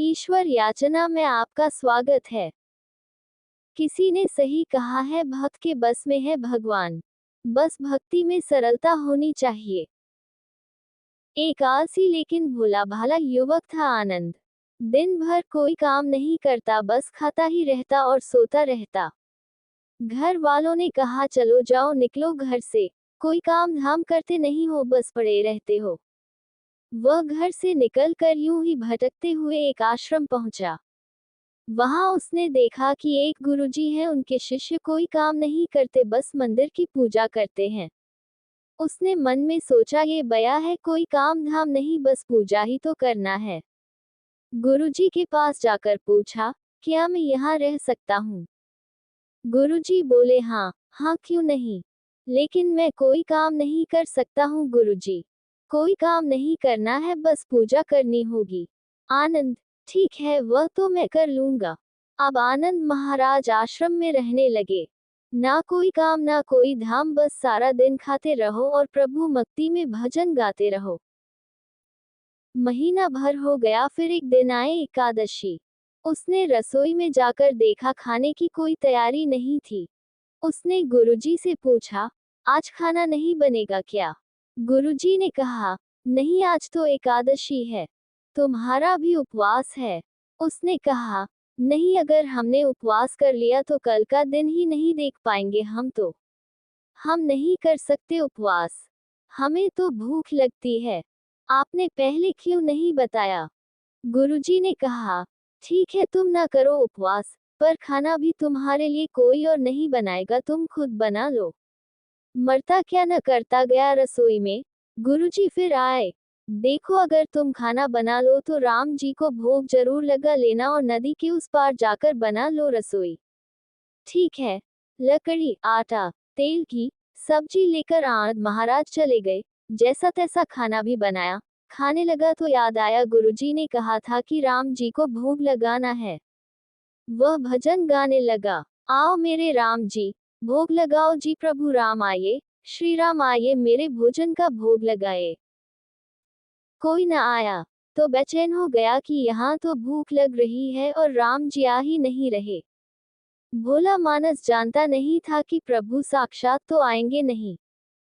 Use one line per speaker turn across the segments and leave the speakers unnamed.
ईश्वर याचना में आपका स्वागत है। किसी ने सही कहा है, भक्त के बस में है भगवान। बस भक्ति में सरलता होनी चाहिए। एक आलसी लेकिन भोला भाला युवक था आनंद। दिन भर कोई काम नहीं करता, बस खाता ही रहता और सोता रहता। घर वालों ने कहा, चलो जाओ निकलो घर से, कोई काम धाम करते नहीं हो, बस पड़े रहते हो। वह घर से निकलकर यूं ही भटकते हुए एक आश्रम पहुंचा। वहां उसने देखा कि एक गुरुजी हैं, उनके शिष्य कोई काम नहीं करते, बस मंदिर की पूजा करते हैं। उसने मन में सोचा, ये बया है, कोई काम धाम नहीं, बस पूजा ही तो करना है। गुरुजी के पास जाकर पूछा, क्या मैं यहाँ रह सकता हूँ? गुरुजी बोले, हाँ हाँ, क्यों नहीं, लेकिन मैं कोई काम नहीं कर सकता हूँ गुरुजी। कोई काम नहीं करना है, बस पूजा करनी होगी। आनंद, ठीक है, वह तो मैं कर लूंगा। अब आनंद महाराज आश्रम में रहने लगे। ना कोई काम ना कोई धाम, बस सारा दिन खाते रहो और प्रभु भक्ति में भजन गाते रहो। महीना भर हो गया, फिर एक दिन आए एकादशी। उसने रसोई में जाकर देखा, खाने की कोई तैयारी नहीं थी। उसने गुरुजी से पूछा, आज खाना नहीं बनेगा क्या? गुरुजी ने कहा, नहीं, आज तो एकादशी है, तुम्हारा भी उपवास है। उसने कहा, नहीं, अगर हमने उपवास कर लिया तो कल का दिन ही नहीं देख पाएंगे हम नहीं कर सकते उपवास। हमें तो भूख लगती है। आपने पहले क्यों नहीं बताया? गुरुजी ने कहा, ठीक है, तुम ना करो उपवास, पर खाना भी तुम्हारे लिए कोई और नहीं बनाएगा, तुम खुद बना लो। मरता क्या न करता गया रसोई में। गुरुजी फिर आए। देखो, अगर तुम खाना बना लो तो राम जी को भोग जरूर लगा लेना और नदी के उस पार जाकर बना लो रसोई। ठीक है। लकड़ी, आटा, तेल की सब्जी लेकर आनंद महाराज चले गए। जैसा तैसा खाना भी बनाया। खाने लगा तो याद आया, गुरुजी ने कहा था कि राम जी को भोग लगाना है। वह भजन गाने लगा, आओ मेरे राम जी, भोग लगाओ जी, प्रभु राम आए, श्री राम आए, मेरे भोजन का भोग लगाए। कोई न आया तो बेचैन हो गया कि यहाँ तो भूख लग रही है और राम जी आ ही नहीं रहे। भोला मानस जानता नहीं था कि प्रभु साक्षात तो आएंगे नहीं,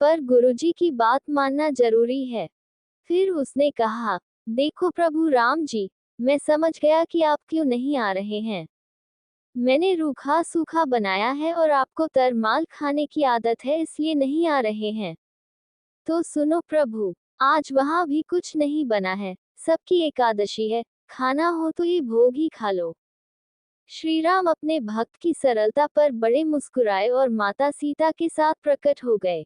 पर गुरुजी की बात मानना जरूरी है। फिर उसने कहा, देखो प्रभु राम जी, मैं समझ गया कि आप क्यों नहीं आ रहे हैं। मैंने रूखा सूखा बनाया है और आपको तरमाल खाने की आदत है, इसलिए नहीं आ रहे हैं। तो सुनो प्रभु, आज वहां भी कुछ नहीं बना है, सबकी एकादशी है, खाना हो तो ये भोग ही खा लो। श्री राम अपने भक्त की सरलता पर बड़े मुस्कुराए और माता सीता के साथ प्रकट हो गए।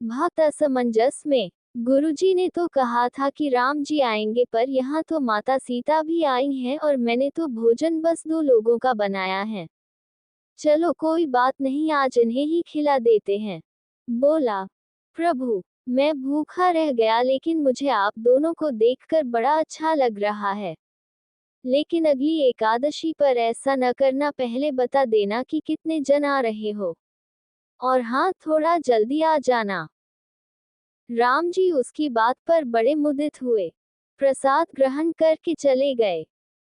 भक्त असमंजस में, गुरुजी ने तो कहा था कि राम जी आएंगे, पर यहाँ तो माता सीता भी आई हैं और मैंने तो भोजन बस 2 लोगों का बनाया है। चलो कोई बात नहीं, आज इन्हें ही खिला देते हैं। बोला, प्रभु, मैं भूखा रह गया, लेकिन मुझे आप दोनों को देखकर बड़ा अच्छा लग रहा है। लेकिन अगली एकादशी पर ऐसा न करना, पहले बता देना कि कितने जन आ रहे हो। और हाँ, थोड़ा जल्दी आ जाना। राम जी उसकी बात पर बड़े मुदित हुए। प्रसाद ग्रहण करके चले गए।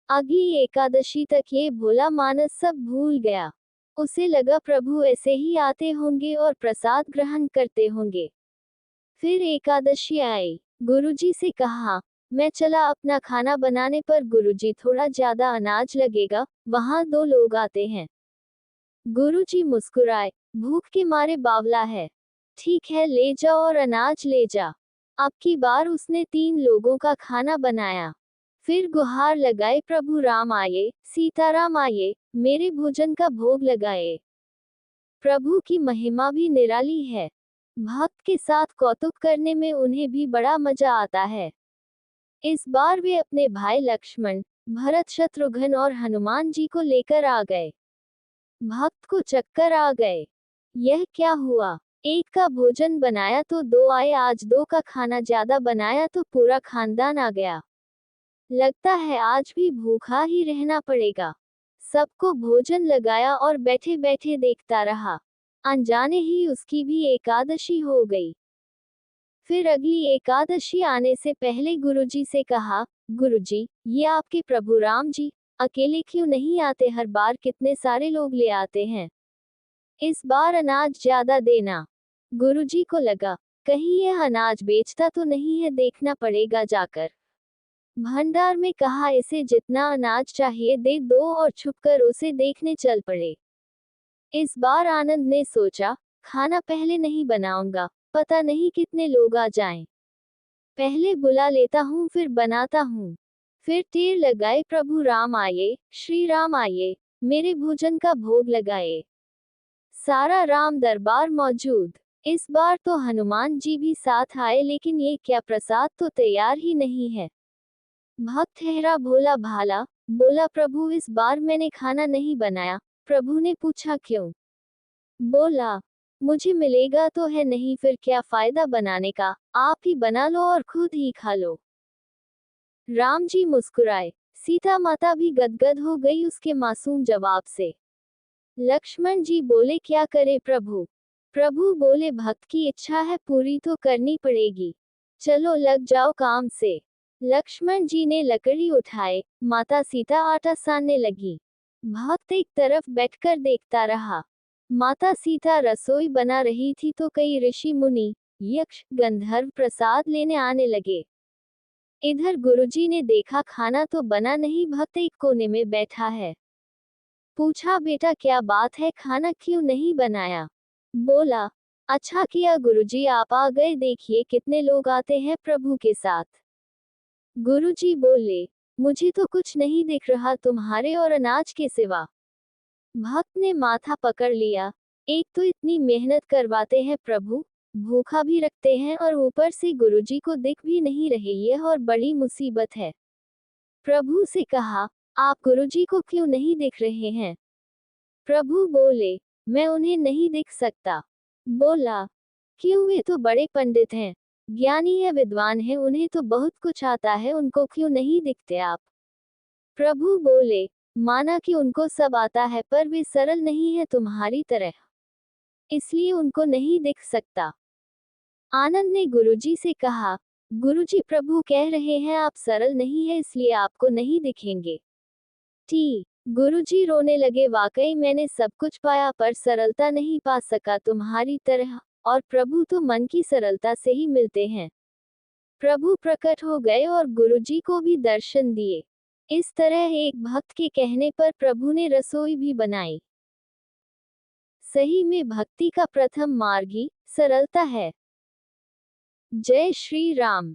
अगली एकादशी तक ये भोला मानस सब भूल गया। उसे लगा प्रभु ऐसे ही आते होंगे और प्रसाद ग्रहण करते होंगे। फिर एकादशी आई। गुरुजी से कहा, मैं चला अपना खाना बनाने, पर गुरुजी, थोड़ा ज्यादा अनाज लगेगा, वहां 2 लोग आते हैं। गुरुजी मुस्कुराए, भूख के मारे बावला है। ठीक है, ले जाओ और अनाज ले जा। अब की बार उसने 3 लोगों का खाना बनाया। फिर गुहार लगाए, प्रभु राम आए, सीताराम आए, मेरे भोजन का भोग लगाए। प्रभु की महिमा भी निराली है। भक्त के साथ कौतुक करने में उन्हें भी बड़ा मजा आता है। इस बार वे अपने भाई लक्ष्मण, भरत, शत्रुघ्न और हनुमान जी को लेकर आ गए। भक्त को चक्कर आ गए। यह क्या हुआ? एक का भोजन बनाया तो 2 आए, आज 2 का खाना ज्यादा बनाया तो पूरा खानदान आ गया। लगता है आज भी भूखा ही रहना पड़ेगा। सबको भोजन लगाया और बैठे बैठे देखता रहा। अनजाने ही उसकी भी एकादशी हो गई। फिर अगली एकादशी आने से पहले गुरुजी से कहा, गुरुजी, ये आपके प्रभु राम जी अकेले क्यों नहीं आते? हर बार कितने सारे लोग ले आते हैं। इस बार अनाज ज्यादा देना। गुरुजी को लगा, कहीं यह अनाज बेचता तो नहीं है, देखना पड़ेगा जाकर। भंडार में कहा, इसे जितना अनाज चाहिए दे दो, और छुपकर उसे देखने चल पड़े। इस बार आनंद ने सोचा, खाना पहले नहीं बनाऊंगा, पता नहीं कितने लोग आ जाएं। पहले बुला लेता हूँ फिर बनाता हूँ। फिर तीर लगाए, प्रभु राम आए, श्री राम आए, मेरे भोजन का भोग लगाए। सारा राम दरबार मौजूद। इस बार तो हनुमान जी भी साथ आए, लेकिन ये क्या, प्रसाद तो तैयार ही नहीं है। भक्त ठहरा भोला भाला, बोला, प्रभु इस बार मैंने खाना नहीं बनाया। प्रभु ने पूछा, क्यों? बोला, मुझे मिलेगा तो है नहीं, फिर क्या फायदा बनाने का, आप ही बना लो और खुद ही खा लो। राम जी मुस्कुराए, सीता माता भी गदगद हो गई उसके मासूम जवाब से। लक्ष्मण जी बोले, क्या करे प्रभु? प्रभु बोले, भक्त की इच्छा है पूरी तो करनी पड़ेगी, चलो लग जाओ काम से। लक्ष्मण जी ने लकड़ी उठाए, माता सीता आटा सानने लगी। भक्त एक तरफ बैठकर देखता रहा। माता सीता रसोई बना रही थी तो कई ऋषि मुनि, यक्ष, गंधर्व प्रसाद लेने आने लगे। इधर गुरुजी ने देखा खाना तो बना नहीं, भक्त एक कोने में बैठा है। पूछा, बेटा क्या बात है, खाना क्यों नहीं बनाया? बोला, अच्छा किया गुरुजी आप आ गए, देखिए कितने लोग आते हैं प्रभु के साथ। गुरुजी बोले, मुझे तो कुछ नहीं दिख रहा तुम्हारे और अनाज के सिवा। भक्त ने माथा पकड़ लिया, एक तो इतनी मेहनत करवाते हैं प्रभु, भूखा भी रखते हैं और ऊपर से गुरुजी को दिख भी नहीं रहे, यह और बड़ी मुसीबत है। प्रभु से कहा, आप गुरुजी को क्यों नहीं दिख रहे हैं? प्रभु बोले, मैं उन्हें नहीं दिख सकता। बोला, क्यों? वे तो बड़े पंडित हैं, ज्ञानी है, विद्वान है, उन्हें तो बहुत कुछ आता है, उनको क्यों नहीं दिखते आप? प्रभु बोले, माना कि उनको सब आता है, पर वे सरल नहीं है तुम्हारी तरह, इसलिए उनको नहीं दिख सकता। आनंद ने गुरुजी से कहा, गुरुजी प्रभु कह रहे हैं आप सरल नहीं है, इसलिए आपको नहीं दिखेंगे। गुरुजी रोने लगे, वाकई मैंने सब कुछ पाया पर सरलता नहीं पा सका तुम्हारी तरह, और प्रभु तो मन की सरलता से ही मिलते हैं। प्रभु प्रकट हो गए और गुरुजी को भी दर्शन दिए। इस तरह एक भक्त के कहने पर प्रभु ने रसोई भी बनाई। सही में भक्ति का प्रथम मार्ग ही सरलता है। जय श्री राम।